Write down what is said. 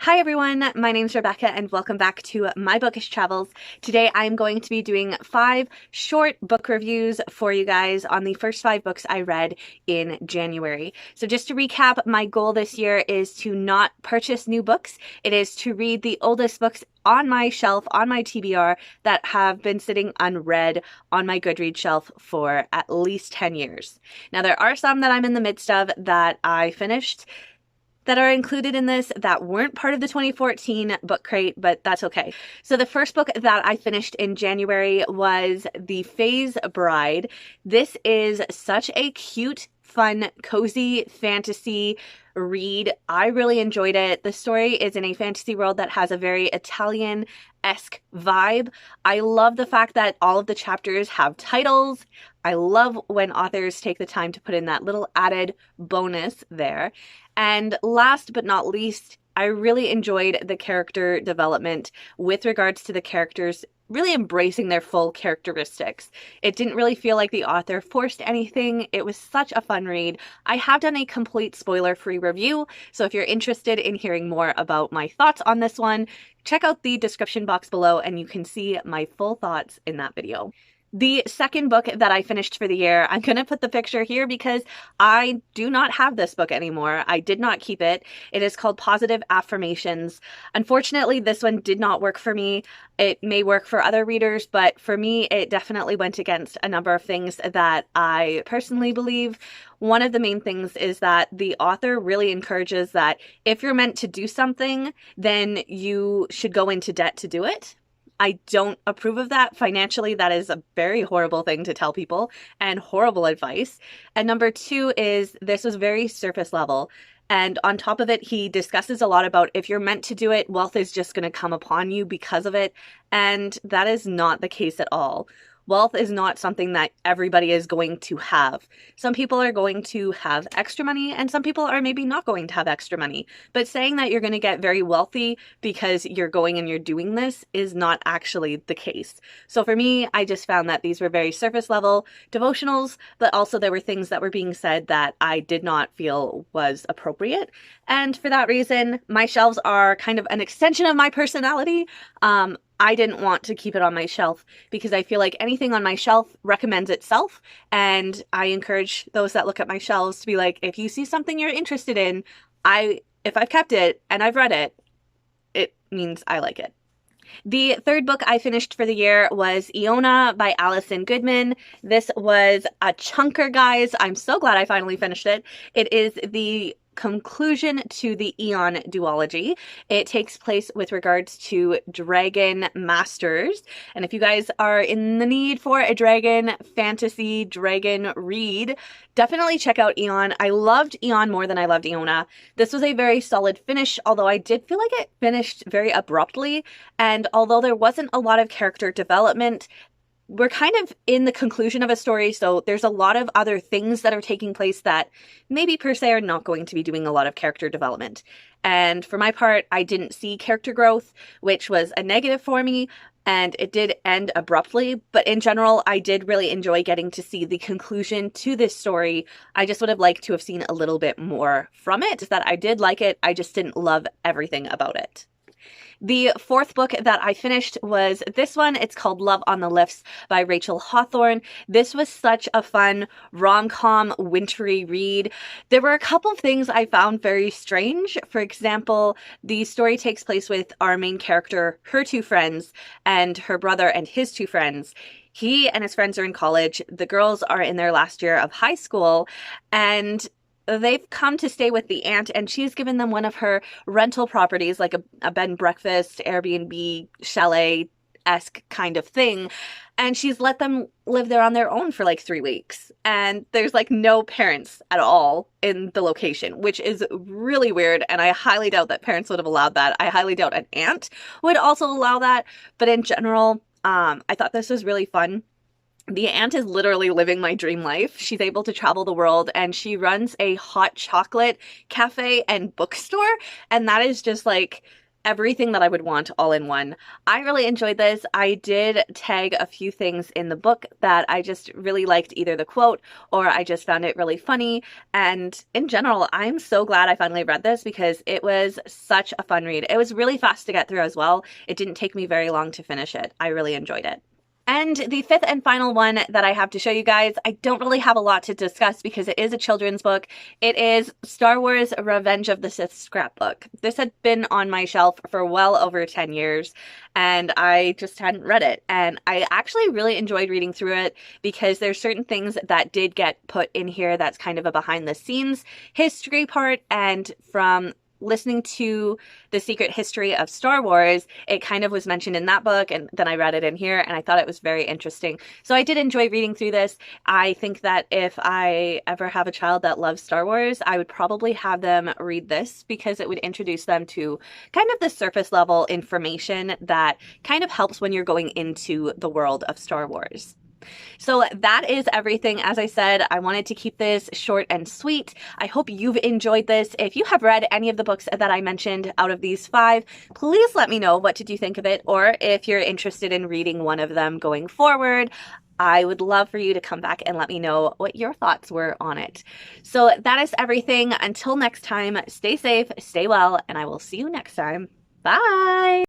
Hi everyone, my name's Rebecca and welcome back to My Bookish Travels. Today I'm going to be doing 5 short book reviews for you guys on the first 5 books I read in January. So just to recap, my goal this year is to not purchase new books. It is to read the oldest books on my shelf, on my TBR, that have been sitting unread on my Goodreads shelf for at least 10 years. Now there are some that I'm in the midst of that I finished that are included in this that weren't part of the 2014 book crate, but that's okay. So the first book that I finished in January was The Fae's Bride. This is such a cute, fun, cozy fantasy read. I really enjoyed it. The story is in a fantasy world that has a very Italian-esque vibe. I love the fact that all of the chapters have titles. I love when authors take the time to put in that little added bonus there. And last but not least, I really enjoyed the character development with regards to the characters really embracing their full characteristics. It didn't really feel like the author forced anything. It was such a fun read. I have done a complete spoiler-free review, so if you're interested in hearing more about my thoughts on this one, check out the description box below and you can see my full thoughts in that video. The second book that I finished for the year, I'm going to put the picture here because I do not have this book anymore. I did not keep it. It is called Positive Affirmations. Unfortunately, this one did not work for me. It may work for other readers, but for me, it definitely went against a number of things that I personally believe. One of the main things is that the author really encourages that if you're meant to do something, then you should go into debt to do it. I don't approve of that. Financially, that is a very horrible thing to tell people and horrible advice. And number 2 is this was very surface level. And on top of it, he discusses a lot about if you're meant to do it, wealth is just going to come upon you because of it. And that is not the case at all. Wealth is not something that everybody is going to have. Some people are going to have extra money and some people are maybe not going to have extra money. But saying that you're going to get very wealthy because you're going and you're doing this is not actually the case. So for me, I just found that these were very surface level devotionals, but also there were things that were being said that I did not feel was appropriate. And for that reason, my shelves are kind of an extension of my personality. I didn't want to keep it on my shelf because I feel like anything on my shelf recommends itself. And I encourage those that look at my shelves to be like, if you see something you're interested in, if I've kept it and I've read it, it means I like it. The third book I finished for the year was Iona by Alison Goodman. This was a chunker, guys. I'm so glad I finally finished it. It is the conclusion to the Aeon duology. It takes place with regards to Dragon Masters. And if you guys are in the need for a dragon fantasy dragon read, definitely check out Aeon. I loved Aeon more than I loved Iona. This was a very solid finish, although I did feel like it finished very abruptly. And although there wasn't a lot of character development, we're kind of in the conclusion of a story, so there's a lot of other things that are taking place that maybe per se are not going to be doing a lot of character development. And for my part, I didn't see character growth, which was a negative for me, and it did end abruptly. But in general, I did really enjoy getting to see the conclusion to this story. I just would have liked to have seen a little bit more from it. That I did like it, I just didn't love everything about it. The fourth book that I finished was this one. It's called Love on the Lifts by Rachel Hawthorne. This was such a fun rom-com wintry read. There were a couple of things I found very strange. For example, the story takes place with our main character, her 2 friends, and her brother and his 2 friends. He and his friends are in college. The girls are in their last year of high school, and they've come to stay with the aunt, and she's given them one of her rental properties, like a bed and breakfast, Airbnb, chalet-esque kind of thing. And she's let them live there on their own for like 3 weeks. And there's like no parents at all in the location, which is really weird. And I highly doubt that parents would have allowed that. I highly doubt an aunt would also allow that. But in general, I thought this was really fun. The aunt is literally living my dream life. She's able to travel the world and she runs a hot chocolate cafe and bookstore. And that is just like everything that I would want all in one. I really enjoyed this. I did tag a few things in the book that I just really liked, either the quote or I just found it really funny. And in general, I'm so glad I finally read this because it was such a fun read. It was really fast to get through as well. It didn't take me very long to finish it. I really enjoyed it. And the fifth and final one that I have to show you guys, I don't really have a lot to discuss because it is a children's book. It is Star Wars Revenge of the Sith scrapbook. This had been on my shelf for well over 10 years and I just hadn't read it. And I actually really enjoyed reading through it because there's certain things that did get put in here that's kind of a behind the scenes history part, and from listening to The Secret History of Star Wars, it kind of was mentioned in that book, and then I read it in here and I thought it was very interesting. So I did enjoy reading through this. I think that if I ever have a child that loves Star Wars, I would probably have them read this because it would introduce them to kind of the surface level information that kind of helps when you're going into the world of Star Wars. So that is everything. As I said, I wanted to keep this short and sweet. I hope you've enjoyed this. If you have read any of the books that I mentioned out of these 5, please let me know, what did you think of it? Or if you're interested in reading one of them going forward, I would love for you to come back and let me know what your thoughts were on it. So that is everything. Until next time, stay safe, stay well, and I will see you next time. Bye!